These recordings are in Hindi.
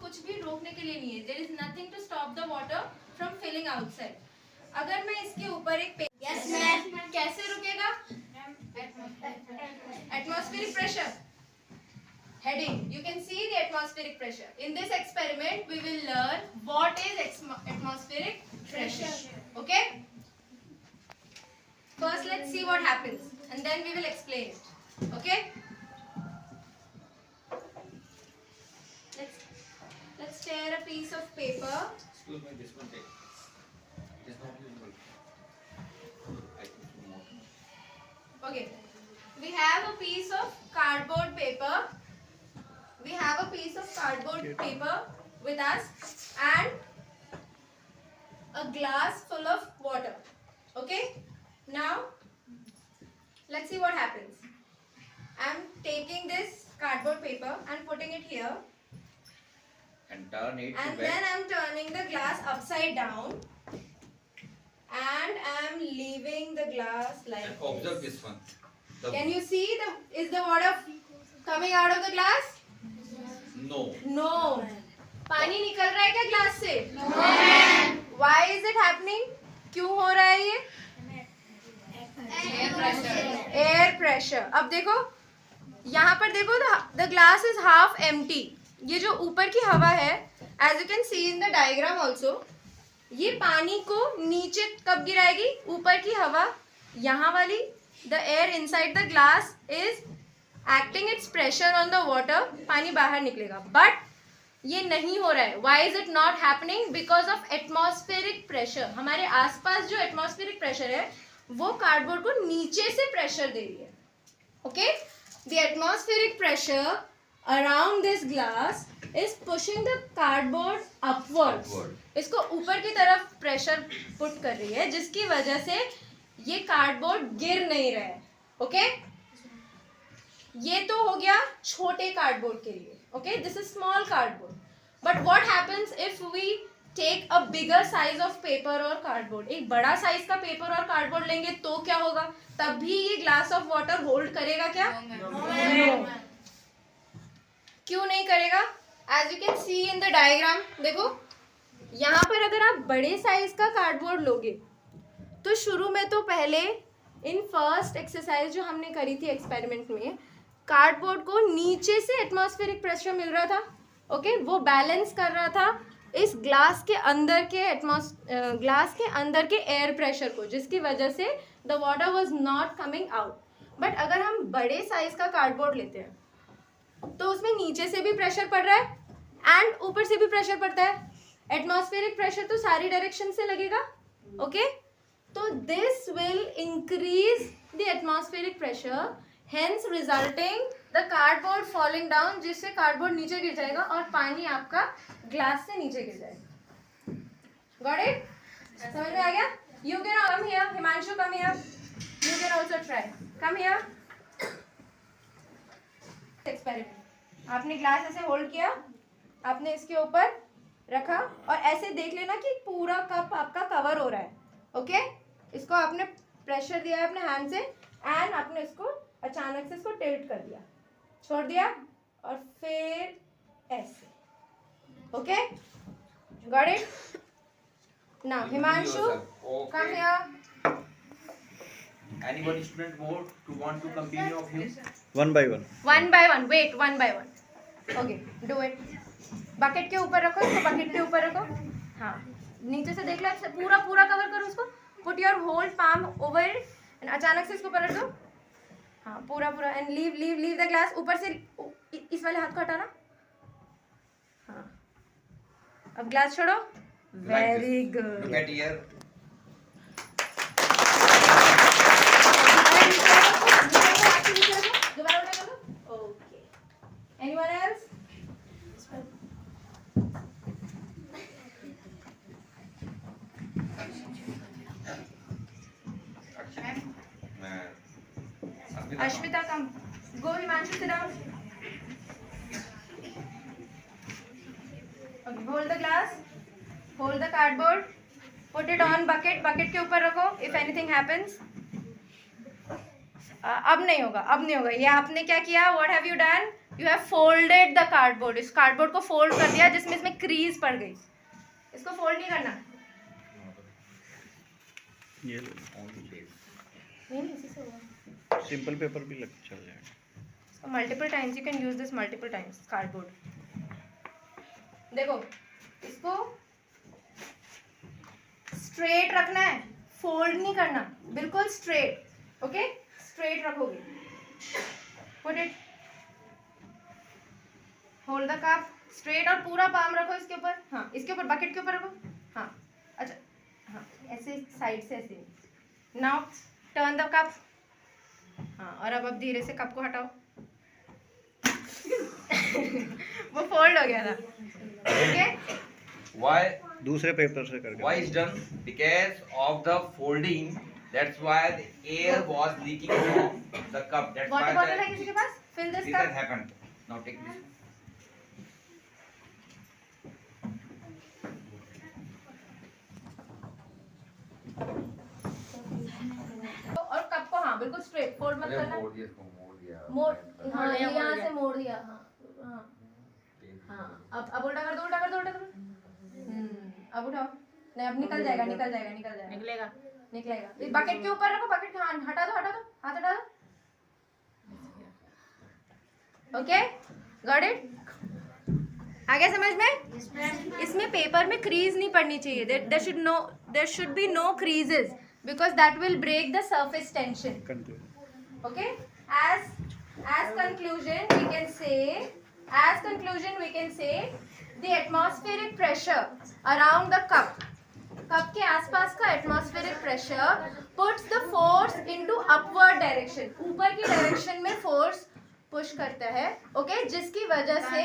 कुछ भी रोकने के लिए नहीं है. There is nothing to stop the water from filling outside. अगर मैं इसके ऊपर एक Yes, ma'am. कैसे रुकेगा? Atmospheric pressure. Heading. You can see the atmospheric pressure. In this experiment, we will learn what is atmospheric pressure. Okay? First, let's see what happens, and then we will explain it. Okay? Let's tear a piece of paper. Excuse me, this one take. This not usable. I think more. Okay. We have a piece of cardboard paper. We have a piece of cardboard paper with us and a glass full of water. Okay? Now, let's see what happens. I'm taking this cardboard paper and putting it here. And turn it to And back. then I'm turning the glass upside down. And I'm leaving the glass like And observe this one. The Can you see is the water coming out of the glass? No. No. पानी निकल रहा है क्या ग्लास से? No. Why is it happening? क्यों हो रहा है ये? Air pressure. Air pressure. अब देखो यहाँ पर देखो the glass is half empty. ये जो ऊपर की हवा है, as you can see in the diagram also, ये पानी को नीचे कब गिराएगी? ऊपर की हवा यहाँ वाली, the air inside the glass is acting its pressure on the water, पानी बाहर निकलेगा. बट ये नहीं हो रहा है. Why is it not happening? Because of atmospheric pressure. हमारे आसपास जो एटमॉस्फेरिक प्रेशर है वो कार्डबोर्ड को नीचे से प्रेशर दे रही है. Okay? The atmospheric pressure around this glass is pushing the cardboard upward. इसको ऊपर की तरफ प्रेशर पुट कर रही है, जिसकी वजह से ये कार्डबोर्ड गिर नहीं रहा है. ओके? ये तो हो गया छोटे कार्डबोर्ड के लिए. Okay? This is small cardboard. But what happens if we take a bigger size of paper और कार्डबोर्ड? एक बड़ा साइज का पेपर और कार्डबोर्ड लेंगे तो क्या होगा? तब भी ये ग्लास ऑफ वाटर होल्ड करेगा क्या? No. क्यों नहीं करेगा? As you can see in the diagram, देखो यहाँ पर अगर आप बड़े साइज का कार्डबोर्ड लोगे तो शुरू में तो पहले इन फर्स्ट एक्सरसाइज जो हमने करी थी एक्सपेरिमेंट में, कार्डबोर्ड को नीचे से एटमॉस्फेरिक प्रेशर मिल रहा था. ओके? वो बैलेंस कर रहा था इस ग्लास के अंदर के एयर प्रेशर को, जिसकी वजह से the water was not coming out. But अगर हम बड़े साइज का कार्डबोर्ड लेते हैं तो उसमें नीचे से भी प्रेशर पड़ रहा है एंड ऊपर से भी प्रेशर पड़ता है. एटमॉस्फेरिक प्रेशर तो सारी डायरेक्शन से लगेगा. ओके? तो this will increase the atmospheric pressure, hence resulting the cardboard falling down, जिससे कार्डबोर्ड नीचे गिर जाएगा और पानी आपका ग्लास से नीचे गिर जाएगा. Got it? समझ में आ गया? You can come here. Himanshu, come here. You can also try. Come here. Experiment. आपने ग्लास ऐसे होल्ड किया, आपने इसके ऊपर रखा और ऐसे देख लेना कि पूरा कप आपका कवर हो रहा है. ओके? इसको आपने प्रेशर दिया है अपने हैंड से एंड आपने इसको अचानक से इसको टिल्ट कर दिया, छोड़ दिया और फिर ऐसे. Okay? Got it? Now Himanshu, come here. Anybody student more to want to continue of you? One by one. One by one. Wait, one by one. Okay, do it. Bucket के ऊपर रखो इसको, बकेट के ऊपर रखो. हाँ, नीचे से देख लो, पूरा पूरा कवर करो उसको. Put your whole palm over and अचानक से इसको पलट दो. हाँ, पूरा पूरा एंड लीव द ग्लास. ऊपर से इस वाले हाथ को हटाना. हाँ, अब ग्लास छोड़ो. Very good. Look at here. दोबारा उल्टा करो. Okay. Anyone else? Ashmita, come. Go, Himanshu, sit down. Okay, hold the glass. Hold the cardboard. Put it on bucket. Bucket के ऊपर रखो. If anything happens. अब नहीं होगा, अब नहीं होगा. ये आपने क्या किया? What have you done? You have folded the cardboard, इस कार्डबोर्ड को फोल्ड कर दिया जिसमें इसमें क्रीज पड़ गई, इसको फोल्ड नहीं करना। ये नहीं इसी से होगा। सिंपल पेपर भी लग चल जाएगा। So multiple times you can use this multiple times cardboard. देखो इसको स्ट्रेट रखना है, फोल्ड नहीं करना, बिल्कुल स्ट्रेट, ओके स्ट्रेट रखोगे। Put it, hold the cup straight और पूरा पाम रखो इसके ऊपर, हाँ इसके ऊपर बकेट के ऊपर रखो, हाँ अच्छा हाँ ऐसे साइड से ऐसे। नाउ टर्न द कप, हाँ और अब धीरे से कप को हटाओ। वो फोल्ड हो गया था, ओके। Why? दूसरे पेपर से करके। Why is done? Because of the folding. That's why the air was leaking from the cup. That's why water bottle है the किसी के पास? Fill this this has cup. happened. Now take this. और कप को हाँ बिल्कुल स्ट्रेट फोल्ड मत करना। मोड़ दिया इसको, मोड़ दिया। मोड़, हाँ मोड़ दिया, यहाँ मोड़ से दिया। मोड़ दिया, हाँ हाँ हाँ अब उल्टा कर दो, उल्टा कर दो, उल्टा कर दो। अब उठाओ, नहीं अब निकल जाएगा, निकल जाएगा, निकल जाएगा, निकलेगा। निकलेगा। इस बकेट के ऊपर रखो, बकेट हाँ हटा दो, हटा दो, हाथ हटा दो। Okay got it? आ गया समझ में? इसमें पेपर में क्रीज नहीं पड़नी चाहिए, there should be no creases because that will break the surface tension. Conclude. Okay, as conclusion we can say the atmospheric pressure around the cup के आसपास का atmospheric pressure puts the force into upward direction, ऊपर की direction में force push करता है, okay, जिसकी वजह से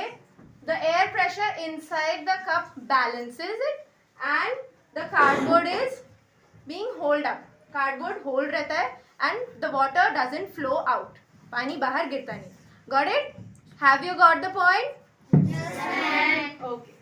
the air pressure inside the cup balances it and the cardboard is being hold up, cardboard hold रहता है and the water doesn't flow out, पानी बाहर गिरता नहीं। Got it? Have you got the point? Yes, ma'am. Okay.